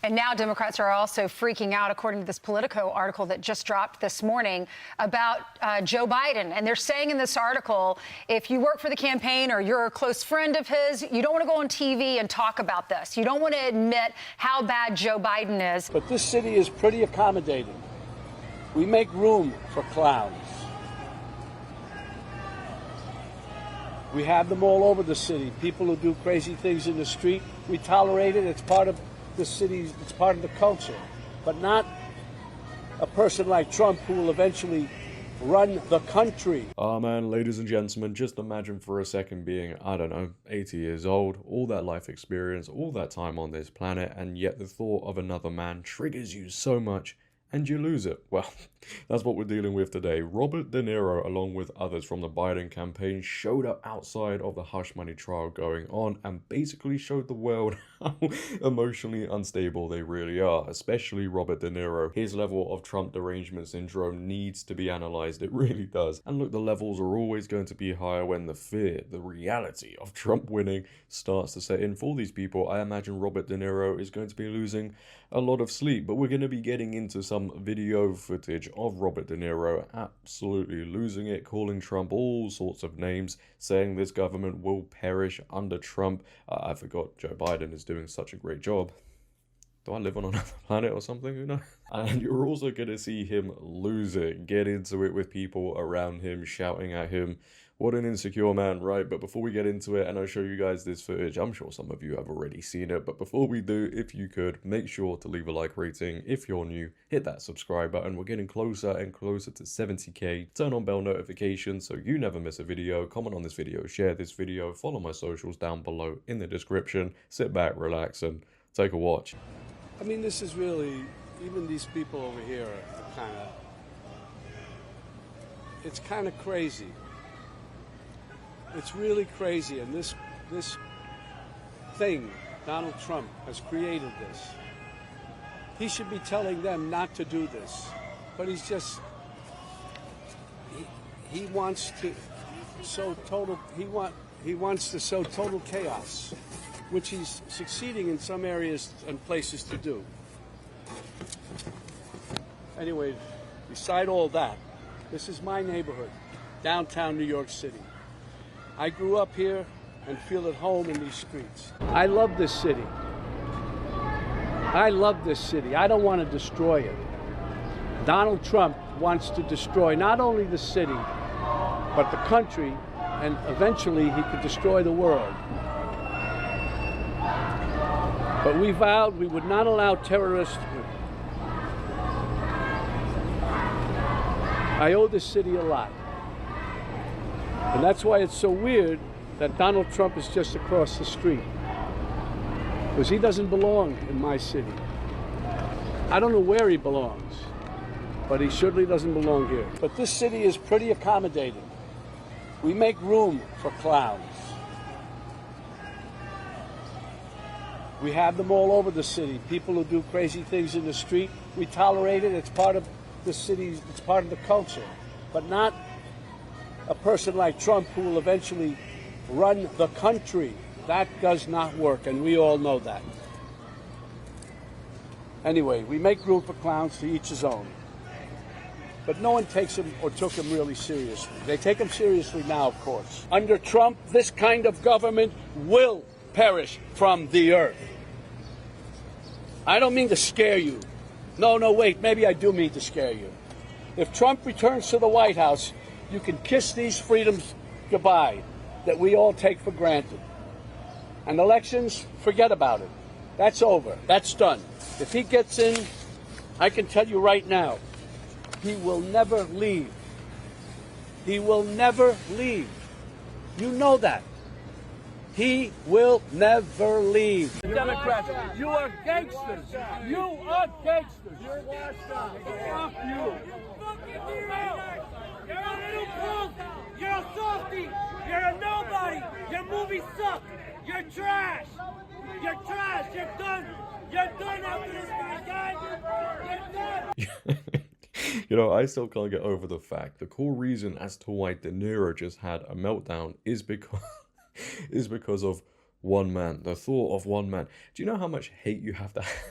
And now Democrats are also freaking out, according to this Politico article that just dropped this morning, about Joe Biden. And they're saying in this article, if you work for the campaign or you're a close friend of his, you don't want to go on TV and talk about this. You don't want to admit how bad Joe Biden is. But this city is pretty accommodating. We make room for clowns. We have them all over the city. People who do crazy things in the street, we tolerate it. It's part of the city, it's part of the culture. But not a person like Trump who will eventually run the country. Oh man, ladies and gentlemen, just imagine for a second being, I don't know, 80 years old, all that life experience, all that time on this planet, and yet the thought of another man triggers you so much and you lose it. Well, that's what we're dealing with today. Robert De Niro, along with others from the Biden campaign, showed up outside of the hush money trial going on and basically showed the world how emotionally unstable they really are, especially Robert De Niro. His level of Trump derangement syndrome needs to be analyzed. It really does. And look, the levels are always going to be higher when the fear, the reality of Trump winning starts to set in for these people. I imagine Robert De Niro is going to be losing a lot of sleep, but we're going to be getting into some video footage of Robert De Niro absolutely losing it, calling Trump all sorts of names, saying this government will perish under Trump. I forgot Joe Biden is doing such a great job. Do I live on another planet or something? Who knows? And you're also going to see him lose it, get into it with people around him, shouting at him. What an insecure man, right? But before we get into it and I show you guys this footage, I'm sure some of you have already seen it, but before we do, if you could, make sure to leave a like rating. If you're new, hit that subscribe button. We're getting closer and closer to 70k. Turn on bell notifications so you never miss a video. Comment on this video, share this video, follow my socials down below in the description. Sit back, relax, and take a watch. I mean, this is really, even these people over here are it's kind of crazy. It's really crazy, and this thing, Donald Trump has created this. He should be telling them not to do this, but he's just, he wants to sow total, he wants to sow total chaos, which he's succeeding in some areas and places to do. Anyway, beside all that, this is my neighborhood, downtown New York City. I grew up here and feel at home in these streets. I love this city. I love this city. I don't want to destroy it. Donald Trump wants to destroy not only the city, but the country, and eventually he could destroy the world. But we vowed we would not allow terrorists. I owe this city a lot. And that's why it's so weird that Donald Trump is just across the street. Because he doesn't belong in my city. I don't know where he belongs, but he certainly doesn't belong here. But this city is pretty accommodating. We make room for clowns. We have them all over the city. People who do crazy things in the street, we tolerate it. It's part of the city, it's part of the culture. But not a person like Trump who will eventually run the country. That does not work, and we all know that. Anyway, we make room for clowns, to each his own. But no one takes him or took him really seriously. They take him seriously now, of course. Under Trump, this kind of government will perish from the earth. I don't mean to scare you. No, wait, maybe I do mean to scare you. If Trump returns to the White House, you can kiss these freedoms goodbye that we all take for granted. And elections, forget about it. That's over. That's done. If he gets in, I can tell you right now, he will never leave. He will never leave. You know that. He will never leave. Democrats, you are gangsters. You are gangsters. You're washed up. Fuck you. You're a little punk. You're a softie. You're a nobody. Your movies suck. You're trash. You're trash. You're done. You're done after this guy, guys. You're done. You know, I still can't get over the fact, the core reason as to why De Niro just had a meltdown is because of One man, the thought of one man. Do you know how much hate you have to have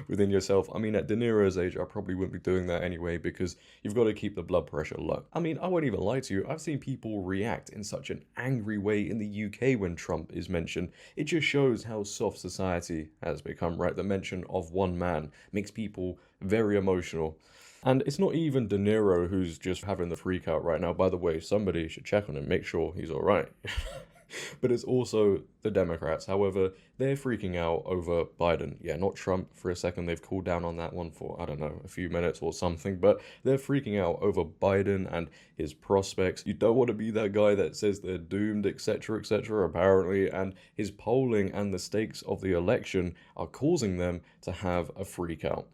within yourself? I mean, at De Niro's age, I probably wouldn't be doing that anyway because you've got to keep the blood pressure low. I mean, I won't even lie to you. I've seen people react in such an angry way in the UK when Trump is mentioned. It just shows how soft society has become, right? The mention of one man makes people very emotional. And it's not even De Niro who's just having the freak out right now. By the way, somebody should check on him, make sure he's all right. But it's also the Democrats. However, they're freaking out over Biden. Yeah, not Trump. For a second, they've cooled down on that one for, I don't know, a few minutes or something. But they're freaking out over Biden and his prospects. You don't want to be that guy that says they're doomed, etc., apparently. And his polling and the stakes of the election are causing them to have a freak out.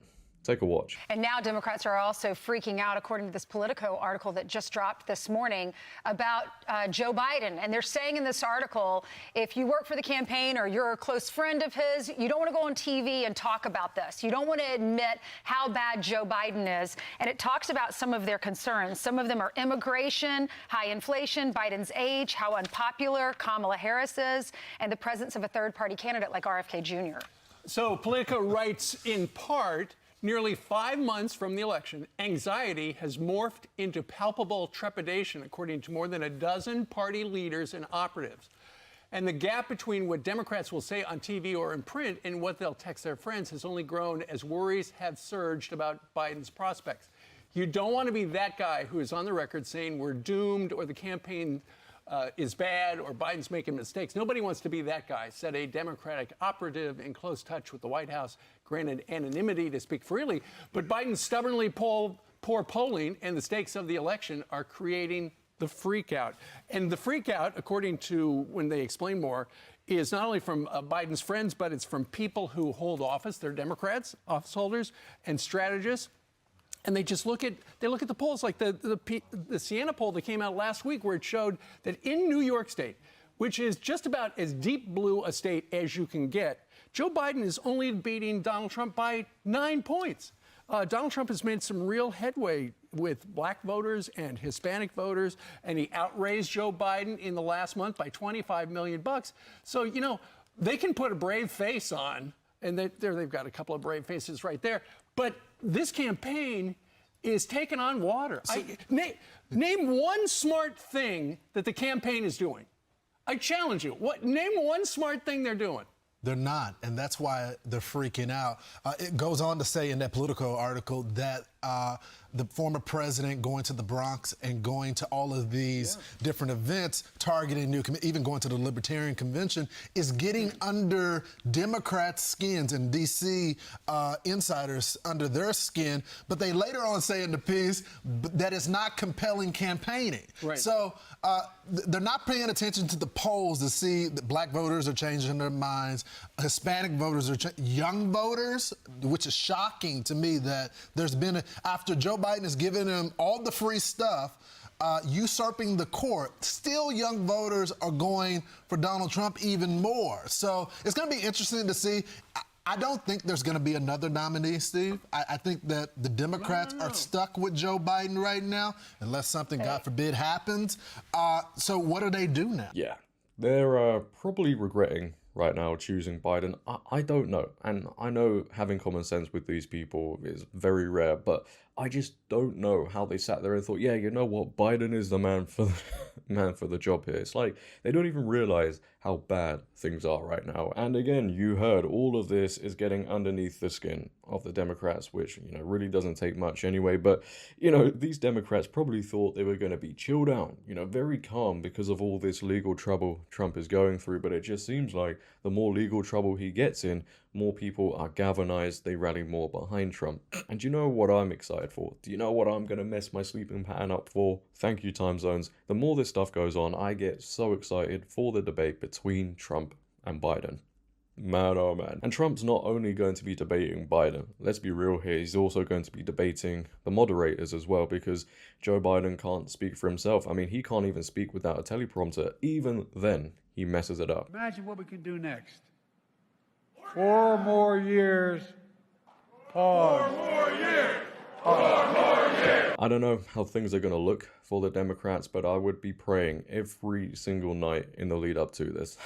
Take a watch. And now Democrats are also freaking out, according to this Politico article that just dropped this morning, about Joe Biden. And they're saying in this article, if you work for the campaign or you're a close friend of his, you don't want to go on TV and talk about this. You don't want to admit how bad Joe Biden is. And it talks about some of their concerns. Some of them are immigration, high inflation, Biden's age, how unpopular Kamala Harris is, and the presence of a third-party candidate like RFK Jr. So Politico writes, in part, nearly 5 months from the election, anxiety has morphed into palpable trepidation, according to more than a dozen party leaders and operatives. And the gap between what Democrats will say on TV or in print and what they'll text their friends has only grown as worries have surged about Biden's prospects. You don't want to be that guy who is on the record saying we're doomed or the campaign is bad or Biden's making mistakes. Nobody wants to be that guy, said a Democratic operative in close touch with the White House, granted anonymity to speak freely. But Biden's stubbornly poor polling and the stakes of the election are creating the freak out. And the freak out, according to when they explain more, is not only from Biden's friends, but it's from people who hold office. They're Democrats, office holders, and strategists. And they just look at the polls, like the Siena poll that came out last week, where it showed that in New York State, which is just about as deep blue a state as you can get, Joe Biden is only beating Donald Trump by 9 points. Donald Trump has made some real headway with black voters and Hispanic voters, and he outraised Joe Biden in the last month by $25 million. So, you know, they can put a brave face on, and they've got a couple of brave faces right there. But this campaign is taking on water. Name one smart thing that the campaign is doing. I challenge you. Name one smart thing they're doing. They're not, and that's why they're freaking out. It goes on to say in that Politico article that the former president going to the Bronx and going to all of these different events, targeting even going to the Libertarian Convention, is getting under Democrats' skins and D.C. Insiders under their skin. But they later on say in the piece that it's not compelling campaigning. Right. So they're not paying attention to the polls to see that black voters are changing their minds, Hispanic voters are young voters, which is shocking to me that there's been after Joe Biden has given them all the free stuff, usurping the court, still young voters are going for Donald Trump even more. So it's going to be interesting to see. I don't think there's going to be another nominee, Steve. I think that the Democrats are stuck with Joe Biden right now, unless something, God forbid, happens. So what do they do now? Yeah, they're probably regretting right now choosing Biden. I don't know. And I know having common sense with these people is very rare, but I just don't know how they sat there and thought, yeah, you know what, Biden is the man for the job here. It's like they don't even realize how bad things are right now. And again, you heard all of this is getting underneath the skin of the Democrats, which, you know, really doesn't take much anyway. But, you know, these Democrats probably thought they were going to be chilled out, you know, very calm because of all this legal trouble Trump is going through. But it just seems like the more legal trouble he gets in, more people are galvanized, they rally more behind Trump. And do you know what I'm excited for? Do you know what I'm going to mess my sleeping pattern up for? Thank you, time zones. The more this stuff goes on, I get so excited for the debate between Trump and Biden. Man, oh man. And Trump's not only going to be debating Biden, let's be real here, he's also going to be debating the moderators as well, because Joe Biden can't speak for himself. I mean, he can't even speak without a teleprompter. Even then, he messes it up. Imagine what we can do next. 4 more years. Pause. 4 more years. 4 more years. I don't know how things are going to look for the Democrats, but I would be praying every single night in the lead up to this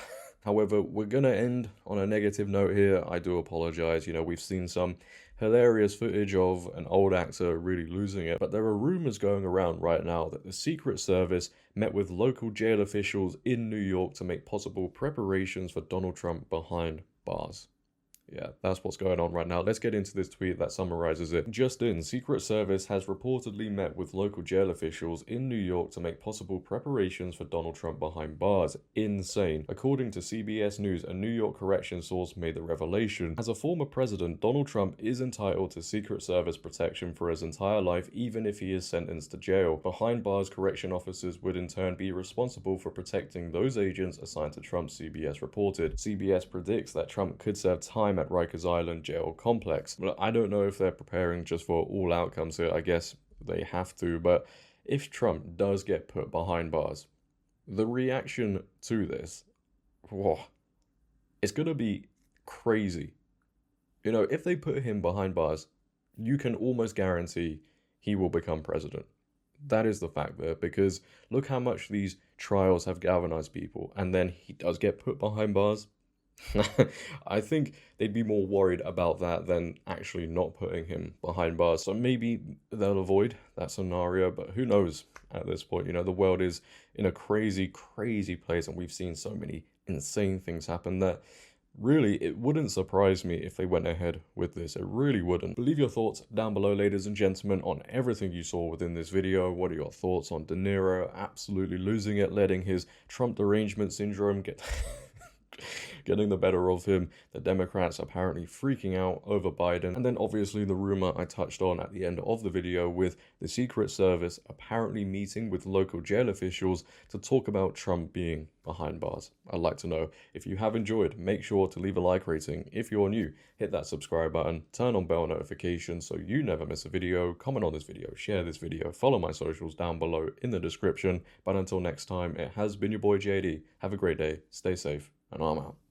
However, we're gonna end on a negative note here. I do apologize. You know, we've seen some hilarious footage of an old actor really losing it, but there are rumors going around right now that the Secret Service met with local jail officials in New York to make possible preparations for Donald Trump behind bars. Yeah, that's what's going on right now. Let's get into this tweet that summarizes it. Just in, Secret Service has reportedly met with local jail officials in New York to make possible preparations for Donald Trump behind bars. Insane. According to CBS News, a New York corrections source made the revelation. As a former president, Donald Trump is entitled to Secret Service protection for his entire life, even if he is sentenced to jail. Behind bars correction officers would in turn be responsible for protecting those agents assigned to Trump, CBS reported. CBS predicts that Trump could serve time at Rikers Island jail complex. Well, I don't know if they're preparing just for all outcomes here. I guess they have to, but if Trump does get put behind bars, the reaction to this, whoa, it's gonna be crazy. You know, if they put him behind bars, you can almost guarantee he will become president. That is the fact there, because look how much these trials have galvanized people, and then he does get put behind bars. I think they'd be more worried about that than actually not putting him behind bars. So maybe they'll avoid that scenario, but who knows at this point? You know, the world is in a crazy, crazy place, and we've seen so many insane things happen that really it wouldn't surprise me if they went ahead with this. It really wouldn't. Leave your thoughts down below, ladies and gentlemen, on everything you saw within this video. What are your thoughts on Niro absolutely losing it, letting his Trump derangement syndrome getting the better of him, the Democrats apparently freaking out over Biden, and then obviously the rumor I touched on at the end of the video with the Secret Service apparently meeting with local jail officials to talk about Trump being behind bars. I'd like to know. If you have enjoyed, make sure to leave a like rating. If you're new, hit that subscribe button, turn on bell notifications so you never miss a video, comment on this video, share this video, follow my socials down below in the description. But until next time, it has been your boy JD. Have a great day, stay safe, and I'm out.